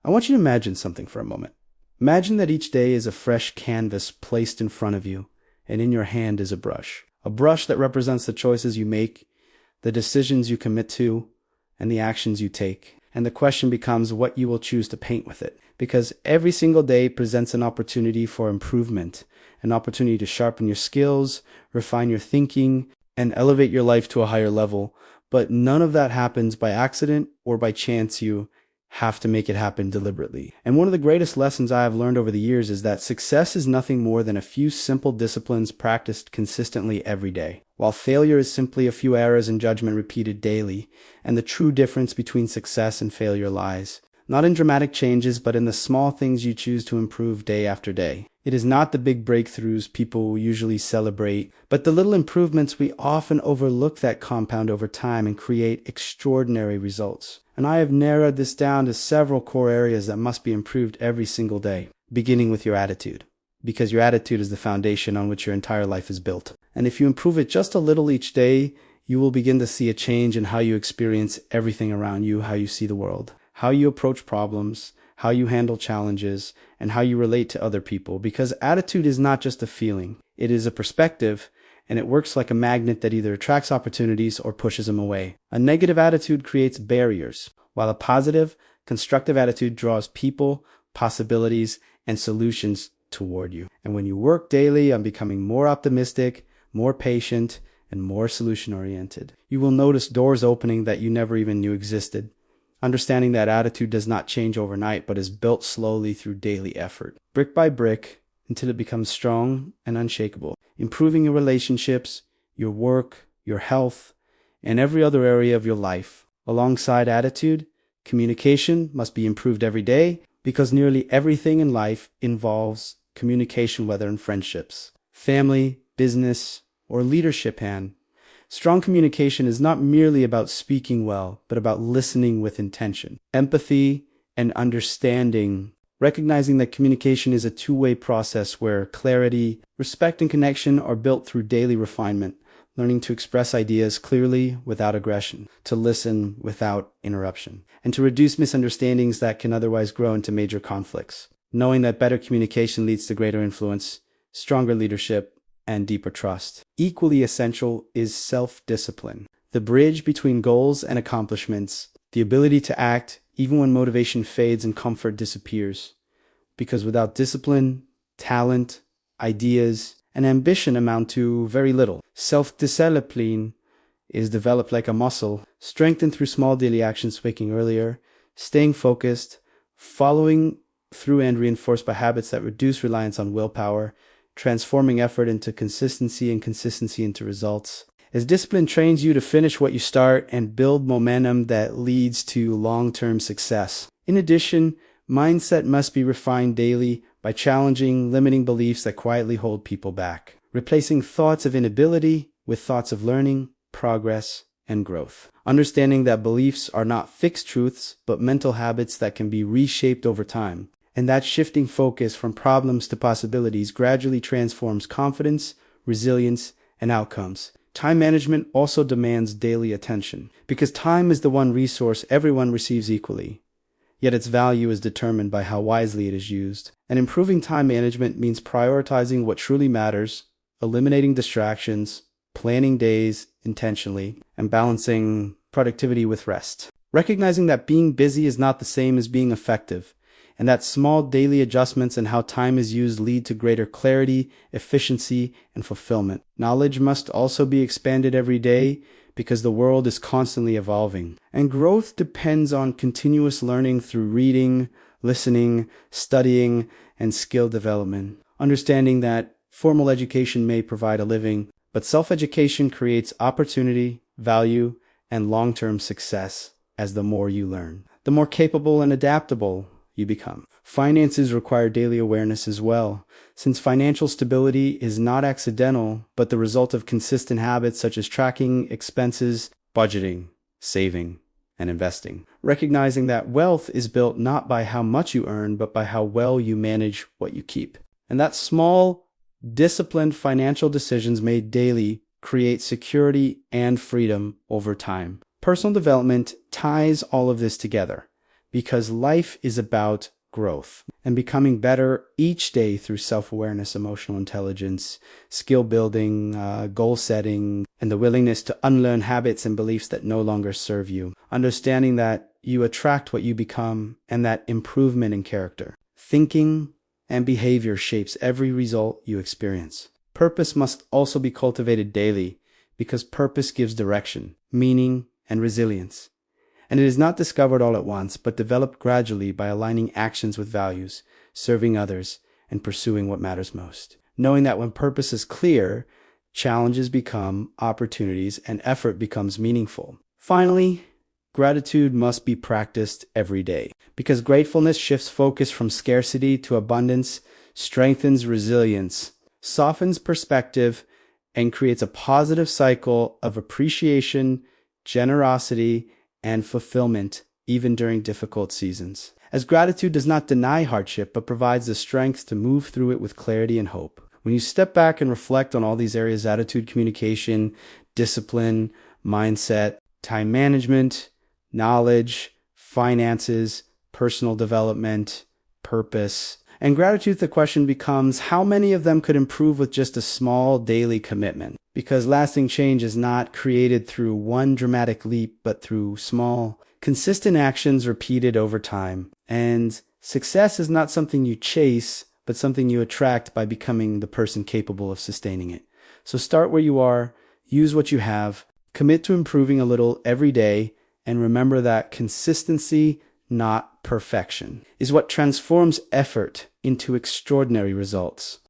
I want you to imagine something for a moment. Imagine that each day is a fresh canvas placed in front of you, and in your hand is a brush. A brush that represents the choices you make, the decisions you commit to, and the actions you take. And the question becomes what you will choose to paint with it. Because every single day presents an opportunity for improvement, an opportunity to sharpen your skills, refine your thinking, and elevate your life to a higher level. But none of that happens by accident or by chance. You have to make it happen deliberately. And one of the greatest lessons I have learned over the years is that success is nothing more than a few simple disciplines practiced consistently every day, while failure is simply a few errors in judgment repeated daily. And the true difference between success and failure lies not in dramatic changes, but in the small things you choose to improve day after day. It is not the big breakthroughs people usually celebrate, but the little improvements we often overlook that compound over time and create extraordinary results. And I have narrowed this down to several core areas that must be improved every single day, beginning with your attitude, because your attitude is the foundation on which your entire life is built. And if you improve it just a little each day, you will begin to see a change in how you experience everything around you, how you see the world, how you approach problems, how you handle challenges, and how you relate to other people. Because attitude is not just a feeling, it is a perspective, and it works like a magnet that either attracts opportunities or pushes them away. A negative attitude creates barriers, while a positive, constructive attitude draws people, possibilities, and solutions toward you. And when you work daily on becoming more optimistic, more patient, and more solution-oriented, you will notice doors opening that you never even knew existed. Understanding that attitude does not change overnight, but is built slowly through daily effort, brick by brick, until it becomes strong and unshakable, improving your relationships, your work, your health, and every other area of your life. Alongside attitude, communication must be improved every day, because nearly everything in life involves communication, whether in friendships, family, business, or leadership. Strong communication is not merely about speaking well, but about listening with intention, empathy, and understanding. Recognizing that communication is a two-way process where clarity, respect, and connection are built through daily refinement, learning to express ideas clearly without aggression, to listen without interruption, and to reduce misunderstandings that can otherwise grow into major conflicts. Knowing that better communication leads to greater influence, stronger leadership, and deeper trust. Equally essential is self-discipline, the bridge between goals and accomplishments, the ability to act even when motivation fades and comfort disappears. Because without discipline, talent, ideas, and ambition amount to very little. Self-discipline is developed like a muscle, strengthened through small daily actions speaking earlier, staying focused, following through, and reinforced by habits that reduce reliance on willpower, transforming effort into consistency and consistency into results. As discipline trains you to finish what you start and build momentum that leads to long-term success. In addition, mindset must be refined daily by challenging limiting beliefs that quietly hold people back, replacing thoughts of inability with thoughts of learning, progress, and growth. Understanding that beliefs are not fixed truths, but mental habits that can be reshaped over time. And that shifting focus from problems to possibilities gradually transforms confidence, resilience, and outcomes. Time management also demands daily attention, because time is the one resource everyone receives equally. Yet its value is determined by how wisely it is used. And improving time management means prioritizing what truly matters, eliminating distractions, planning days intentionally, and balancing productivity with rest. Recognizing that being busy is not the same as being effective, and that small daily adjustments in how time is used lead to greater clarity, efficiency, and fulfillment. Knowledge must also be expanded every day because the world is constantly evolving. And growth depends on continuous learning through reading, listening, studying, and skill development. Understanding that formal education may provide a living, but self-education creates opportunity, value, and long-term success as the more you learn. The more capable and adaptable you become. Finances require daily awareness as well, since financial stability is not accidental, but the result of consistent habits such as tracking expenses, budgeting, saving, and investing. Recognizing that wealth is built not by how much you earn, but by how well you manage what you keep. And that small, disciplined financial decisions made daily create security and freedom over time. Personal development ties all of this together. because life is about growth and becoming better each day through self-awareness, emotional intelligence, skill building, goal setting, and the willingness to unlearn habits and beliefs that no longer serve you. Understanding that you attract what you become and that improvement in character, thinking, and behavior shapes every result you experience. Purpose must also be cultivated daily because purpose gives direction, meaning, and resilience. And it is not discovered all at once, but developed gradually by aligning actions with values, serving others, and pursuing what matters most. Knowing that when purpose is clear, challenges become opportunities and effort becomes meaningful. Finally, gratitude must be practiced every day because gratefulness shifts focus from scarcity to abundance, strengthens resilience, softens perspective, and creates a positive cycle of appreciation, generosity, and fulfillment even during difficult seasons. As gratitude does not deny hardship, but provides the strength to move through it with clarity and hope. When you step back and reflect on all these areas, attitude, communication, discipline, mindset, time management, knowledge, finances, personal development, purpose, and gratitude, the question becomes how many of them could improve with just a small daily commitment? Because lasting change is not created through one dramatic leap, but through small, consistent actions repeated over time. And success is not something you chase, but something you attract by becoming the person capable of sustaining it. So start where you are, use what you have, commit to improving a little every day, and remember that consistency, not perfection, is what transforms effort into extraordinary results.